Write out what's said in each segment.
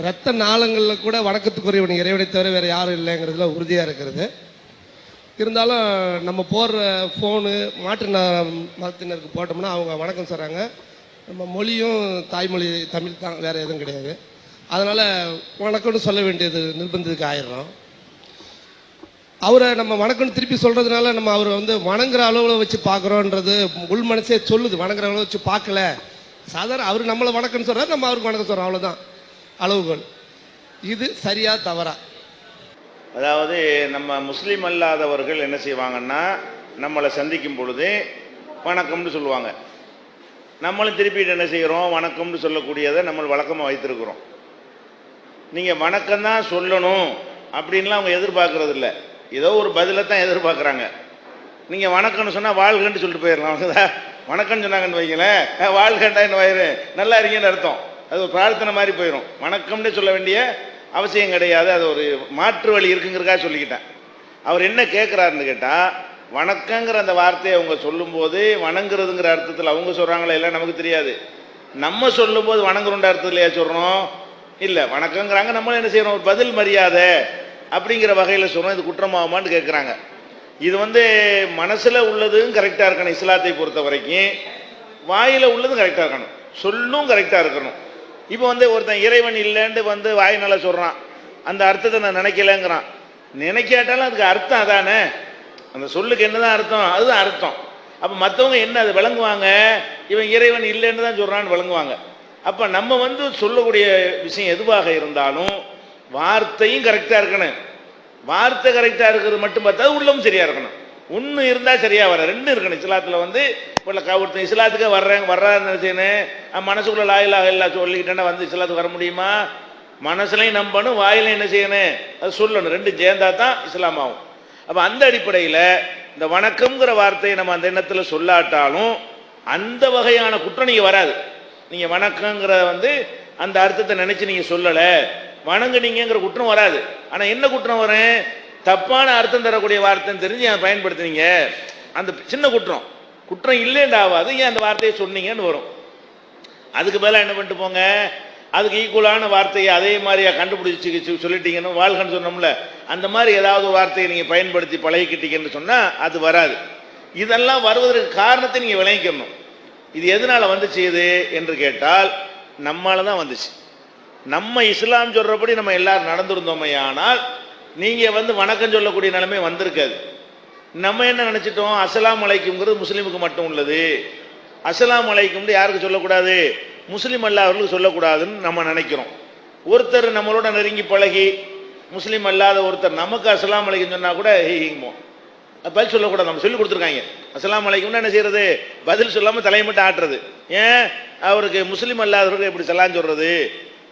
ரத்த நாளங்களில் கூட வணக்கத்துக்குரியவன் இறைவனை தவிர வேறு யாரும் இல்லைங்கிறதுல உறுதியாக இருக்கிறது. இருந்தாலும் நம்ம போடுற ஃபோனு மதத்தினருக்கு போட்டோம்னா அவங்க வணக்கம் சொல்கிறாங்க. நம்ம மொழியும் தாய்மொழி தமிழ் தான், வேறு எதுவும் கிடையாது. அதனால் வணக்கம்னு சொல்ல வேண்டியது நிர்பந்தத்துக்கு ஆயிடுறோம். அவரை நம்ம வணக்கம்னு திருப்பி சொல்கிறதுனால நம்ம அவரை வணங்குற அளவில் வச்சு பார்க்குறோன்றது உள் மனசே சொல்லுது. வணங்குற அளவு வச்சு பார்க்கல. சாதாரண அவர் நம்மளை வணக்கம்னு சொல்கிறார், நம்ம அவருக்கு வணக்கம் சொல்கிறோம், அவ்வளோதான் அளவுகள். இது சரியா தவறா? அதாவது நம்ம முஸ்லீம் அல்லாதவர்கள் என்ன செய்வாங்கன்னா, நம்மளை சந்திக்கும் பொழுது வணக்கம்னு சொல்லுவாங்க. நம்மளும் திருப்பிட்டு என்ன செய்கிறோம், வணக்கம்னு சொல்லக்கூடியதை நம்ம வழக்கமாக வைத்திருக்கிறோம். நீங்கள் வணக்கம் தான் சொல்லணும் அப்படின்லாம் அவங்க எதிர்பார்க்கறது இல்லை. ஏதோ ஒரு பதிலை தான் எதிர்பார்க்குறாங்க. நீங்கள் வணக்கம்னு சொன்னால் வாழ்கன்னு சொல்லிட்டு போயிடலாம். அவங்க வணக்கம்னு சொன்னாங்கன்னு வைங்களேன், வாழ்கண்டா என்ன வயிறு நல்லா இருக்கீங்கன்னு அர்த்தம். அது ஒரு பிரார்த்தனை மாதிரி போயிடும். வணக்கம்னு சொல்ல வேண்டிய அவசியம் கிடையாது. அது ஒரு மாற்று வழி இருக்குங்கிறக்காக சொல்லிக்கிட்டேன். அவர் என்ன கேட்குறாருன்னு கேட்டால், வணக்கங்கிற அந்த வார்த்தையை அவங்க சொல்லும்போது வணங்குறதுங்கிற அர்த்தத்தில் அவங்க சொல்கிறாங்களா இல்லை நமக்கு தெரியாது. நம்ம சொல்லும்போது வணங்குறோன்ற அர்த்தத்துலையா சொல்கிறோம்? இல்லை, வணக்கங்கிறாங்க. நம்மளும் என்ன செய்கிறோம், ஒரு பதில் மரியாதை அப்படிங்கிற வகையில் சொல்கிறோம். இது குற்றமாகுமான்னு கேட்குறாங்க. இது மனசில் உள்ளதும் கரெக்டாக இருக்கணும். இஸ்லாத்தை பொறுத்த வரைக்கும் வாயில் உள்ளதும் கரெக்டாக இருக்கணும், சொல்லும் கரெக்டாக இருக்கணும். இப்போ ஒருத்தன் இறைவன் இல்லைன்ட்டு வாயினால சொல்கிறான், அந்த அர்த்தத்தை நான் நினைக்கலங்கிறான். நினைக்காட்டாலும் அதுக்கு அர்த்தம் அதானே, அந்த சொல்லுக்கு என்னதான் அர்த்தம், அதுதான் அர்த்தம். அப்போ மற்றவங்க என்ன அது விளங்குவாங்க, இவன் இறைவன் இல்லைன்னு தான் சொல்கிறான்னு விளங்குவாங்க. அப்போ நம்ம சொல்லக்கூடிய விஷயம் எதுவாக இருந்தாலும் வார்த்தையும் கரெக்டாக இருக்கணும். வார்த்தை கரெக்டாக இருக்கிறது மட்டும் பார்த்தா உள்ளமும் சரியாக இருக்கணும். ஒன்று இருந்தால் சரியாக வர, ரெண்டு இருக்கணும். இஸ்லாத்தில் ஒருத்தன் இஸ்லாத்துக்கே வர்றான்னு செய்யணும். மனசுக்குள்ள லாயிலாக இல்லா சொல்லிக்கிட்டேன்னா இஸ்லாத்துக்கு வர முடியுமா? மனசுலையும் நம்பணும், வாயிலையும் என்ன செய்யணும், அது சொல்லணும். ரெண்டு சேர்ந்தா தான் இஸ்லாம் ஆகும். அப்போ அந்த அடிப்படையில் இந்த வணக்கம்ங்கிற வார்த்தையை நம்ம அந்த எண்ணத்தில் சொல்லாட்டாலும் அந்த வகையான குற்றம் நீங்கள் வராது. நீங்கள் வணக்கங்கிற அந்த அர்த்தத்தை நினச்சி நீங்கள் சொல்லலை, வணங்குனீங்கிற குற்றம் வராது. ஆனால் என்ன குற்றம் வரும், தப்பான அர்த்தம் தரக்கூடிய வார்த்தைன்னு தெரிஞ்சு அதை பயன்படுத்துனீங்க, அந்த சின்ன குற்றம். குற்றம் இல்லைன்றாவது, ஏன் அந்த வார்த்தையை சொன்னீங்கன்னு வரும். அதுக்கு பதிலாக என்ன பண்ணிட்டு போங்க, அதுக்கு ஈக்குவலான வார்த்தையை அதே மாதிரியா கண்டுபிடிச்சி சொல்லிட்டீங்கன்னு வாழ்கன்னு சொன்னோம்ல, அந்த மாதிரி ஏதாவது வார்த்தையை நீங்கள் பயன்படுத்தி பழகிக்கிட்டீங்கன்னு சொன்னால் அது வராது. இதெல்லாம் வருவதற்கு காரணத்தை நீங்கள் விளங்கிக்கணும். இது எதனால வந்துச்சு இது என்று கேட்டால், நம்மளால தான் வந்துச்சு. நம்ம இஸ்லாம் சொல்றபடி நம்ம எல்லாரும் நடந்திருந்தோமே, ஆனால் நீங்க வணக்கம் சொல்லக்கூடிய நிலைமை வந்திருக்காது. நம்ம என்ன நினைச்சிட்டோம், அஸ்ஸலாமு அலைக்கும்ங்கிறது முஸ்லீமுக்கு மட்டும் உள்ளது, அஸ்ஸலாமு அலைக்கும் யாருக்கு சொல்லக்கூடாது, முஸ்லீம் அல்லாதவர்களுக்கு சொல்லக்கூடாதுன்னு நம்ம நினைக்கிறோம். ஒருத்தர் நம்மளோட நெருங்கி பழகி முஸ்லீம் அல்லாத ஒருத்தர் நமக்கு அஸ்ஸலாமு அலைக்கும் சொன்னா கூட ஹீங்குமோ, பதில் சொல்லக்கூடாது. நம்ம சொல்லி கொடுத்துருக்காங்க. அஸ்ஸலாமு அலைக்கும்னா என்ன செய்யறது, பதில் சொல்லாம தலையை மட்டும் ஆட்டுறது. ஏன், அவருக்கு முஸ்லீம் அல்லாதவருக்கு எப்படி சலாம் சொல்றது,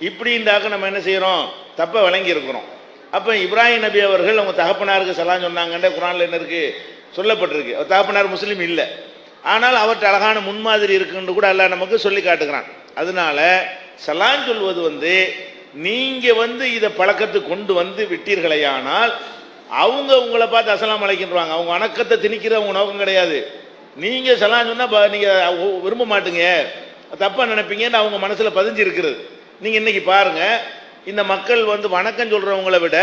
இப்படின்றாக்க நம்ம என்ன செய்யறோம், தப்ப விளங்கி இருக்கிறோம். அப்ப இப்ராஹிம் நபி அவர்கள் அவங்க தகப்பனாருக்கு சலாம் சொன்னாங்கன்ற குர்ஆன்ல என்ன இருக்கு, சொல்லப்பட்டிருக்கு. அவர் தகப்பனார் முஸ்லீம் இல்லை, ஆனால் அவர்கிட்ட அழகான முன்மாதிரி இருக்குன்னு கூட அல்லாஹ் நமக்கு சொல்லி காட்டுகிறான். அதனால சலாம் சொல்வது நீங்க இதை பழக்கத்துக்கு கொண்டு விட்டீர்களேயானால் அவங்க உங்களை பார்த்து அஸ்ஸலாமு அலைக்கும்ன்றாங்க. அவங்க வணக்கத்தை திணிக்கிற அவங்க நோக்கம் கிடையாது. நீங்க சலாம் சொன்னா நீங்க விரும்ப மாட்டீங்க, தப்பா நினைப்பீங்கன்னு அவங்க மனசுல பதிஞ்சு இருக்கிறது. நீங்க இன்னைக்கு பாருங்க, இந்த மக்கள் வணக்கம் சொல்றவங்களை விட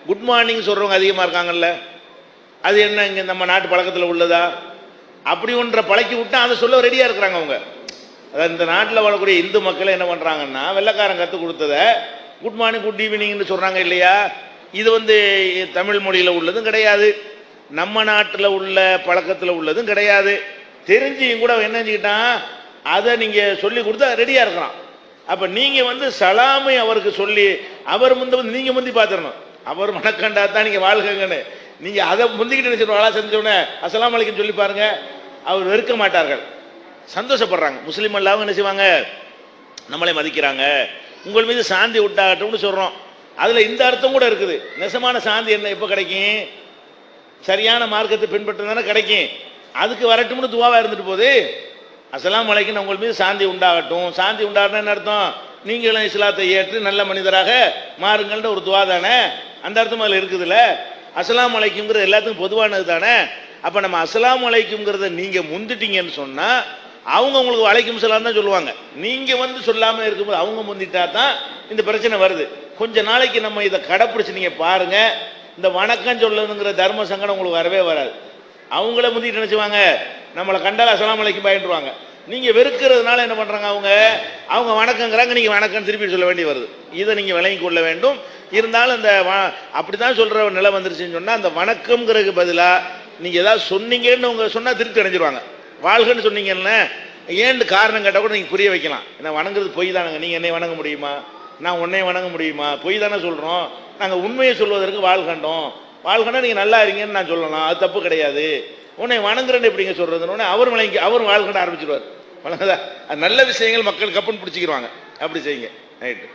குட் மார்னிங் சொல்றவங்க அதிகமா இருக்காங்கல்ல. அது என்ன இங்க நம்ம நாட்டு பழக்கத்தில் உள்ளதா? அப்படி ஒன்றை பழக்கி விட்டா அதை சொல்ல ரெடியா இருக்கிறாங்க அவங்க. அதாவது இந்த நாட்டில் வாழக்கூடிய இந்து மக்கள் என்ன பண்றாங்கன்னா, வெள்ளைக்காரன் கற்றுக் கொடுத்தத குட் மார்னிங் குட் ஈவினிங்னு சொல்றாங்க இல்லையா. இது தமிழ் மொழியில உள்ளதும் கிடையாது, நம்ம நாட்டில் உள்ள பழக்கத்தில் உள்ளதும் கிடையாது. தெரிஞ்சியும் கூட என்ன செஞ்சுக்கிட்டான், அதை நீங்க சொல்லி கொடுத்தா ரெடியா இருக்கிறான். அப்ப நீங்க சலாமை அவருக்கு சொல்லி அவர் நீங்க முந்தி பார்த்துடணும். அவர் வணக்கண்டா தான் நீங்க வாழ்கங்கன்னு நீங்க அதை முந்திக்கிட்டு நினைச்சிருவாளா, செஞ்சோடனே அஸ்ஸலாமு அலைக்கும் சொல்லி பாருங்க, அவர் வெறுக்க மாட்டார்கள், சந்தோஷப்படுறாங்க. முஸ்லீம் அல்லாவும் என்ன செய்வாங்க, நம்மளை மதிக்கிறாங்க, உங்கள் மீது சாந்தி விட்டாகட்டும்னு சொல்றோம். அதுல இந்த அர்த்தம் கூட இருக்குது. நெசமான சாந்தி என்ன எப்ப கிடைக்கும், சரியான மார்க்கத்தை பின்பற்றுதானே கிடைக்கும். அதுக்கு வரட்டும்னு துவாவா இருந்துட்டு போகுது. அஸ்ஸலாமு அலைக்கும் உங்கள் மீது சாந்தி உண்டாகட்டும். சாந்தி உண்டாகட்டும் என்ன அர்த்தம், நீங்களும் இஸ்லாத்தை ஏற்று நல்ல மனிதராக மாறுங்கள்ன்ற ஒரு துவா தானே, அந்த அர்த்தம் அதில் இருக்குதுல்ல. அஸ்ஸலாமு அலைக்கும்ங்கிறது எல்லாத்துக்கும் பொதுவானது தானே. அப்ப நம்ம அஸ்ஸலாமு அலைக்கும்ங்கிறத நீங்க முந்துட்டீங்கன்னு சொன்னா அவங்க உங்களுக்கு வலைக்கும் சலாம் தான் சொல்லுவாங்க. நீங்க வந்து சொல்லாம இருக்கும்போது அவங்க முந்திட்டா தான் இந்த பிரச்சனை வருது. கொஞ்ச நாளைக்கு நம்ம இதை கடைப்பிடிச்சு நீங்க பாருங்க, இந்த வணக்கம் சொல்லணுங்கிற தர்ம சங்கடம் உங்களுக்கு வரவே வராது. அவங்கள முந்திட்டு நினைச்சுவாங்க, நம்மளை கண்டால் அஸ்ஸலாமு அலைக்கும் பயந்துருவாங்க. நீங்க வெறுக்கிறதுனால என்ன பண்றாங்க, அவங்க வணக்கங்கிறாங்க, நீங்க வணக்கம் திருப்பி சொல்ல வேண்டி வருது. இதை நீங்க விளங்கி கொள்ள வேண்டும். இருந்தாலும் அந்த அப்படிதான் சொல்ற ஒரு நிலை வந்துருச்சுன்னு சொன்னா, அந்த வணக்கம்ங்கிறதுக்கு பதிலா நீங்க ஏதாவது சொன்னீங்கன்னு உங்க சொன்னா திருப்தி அடைஞ்சிருவாங்க. வாழ்கன்னு சொன்னீங்கன்னு ஏன்னு காரணம் கேட்டால் கூட நீங்க புரிய வைக்கலாம். என்ன வணங்குறது பொய் தானுங்க, நீங்க என்னை வணங்க முடியுமா, நான் உன்னை வணங்க முடியுமா, பொய் தானே சொல்றோம், நாங்க உண்மையை சொல்வதற்கு வாழ்கண்டோம், வாழ்கண்டா நீங்க நல்லா இருங்கன்னு நான் சொல்லலாம், அது தப்பு கிடையாது. உன்னை வணங்குறேன்னு எப்படிங்க சொல்றதுன்னு அவர் விளங்கி அவர் வாழ்கண்ட ஆரம்பிச்சிருவார். வழங்குதா? நல்ல விஷயங்கள் மக்கள் கப்பன் பிடிச்சிக்கிறாங்க. அப்படி செய்யுங்க. ரைட்டு.